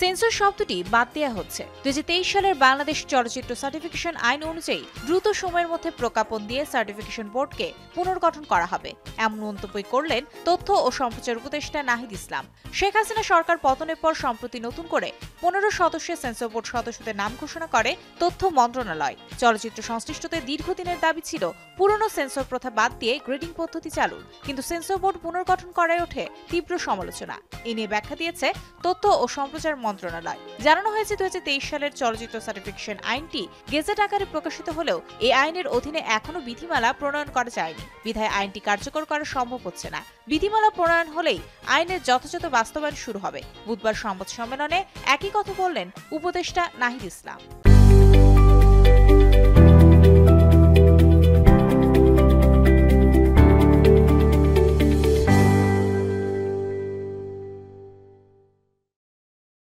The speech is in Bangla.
সেন্সর শব্দটি বাদ দেওয়া হচ্ছে। 2023 সালের বাংলাদেশ চলচ্চিত্র সার্টিফিকেশন আইন অনুযায়ী দ্রুত সময়ের মধ্যে প্রজ্ঞাপন দিয়ে সার্টিফিকেশন বোর্ডকে পুনর্গঠন করা হবে, এমন মন্তব্য করলেন তথ্য ও সম্প্রচার উপদেষ্টা নাহিদ ইসলাম। শেখ হাসিনা সরকার পতনের পর সম্প্রতি নতুন করে 15 সদস্যের সেন্সর বোর্ড সদস্যদের নাম ঘোষণা করে তথ্য মন্ত্রণালয়। চলচ্চিত্র সংশ্লিষ্টদের দীর্ঘদিনের দাবি ছিল পুরনো সেন্সর প্রথা বাদ দিয়ে গ্রেডিং পদ্ধতি চালুর, কিন্তু সেন্সর বোর্ড পুনর্গঠন করায় ওঠে তীব্র সমালোচনা। এ নিয়ে ব্যাখ্যা দিয়েছে তথ্য ও সম্প্রচার মন্ত্রণালয়। জানানো হয়েছে 2023 সালের চলচ্চিত্র সার্টিফিকেশন আইনটি গেজেট আকারে প্রকাশিত হলেও এই আইনের অধীনে এখনো বিধিমালা প্রণয়ন করা যায়নি, বিধায় আইনটি কার্যকর করা সম্ভব হচ্ছে না। বিধিমালা প্রণয়ন হলেই আইনের যথাযথ বাস্তবায়ন শুরু হবে। বুধবার সংবাদ সম্মেলনে একই কথা বললেন উপদেষ্টা নাহিদ ইসলাম।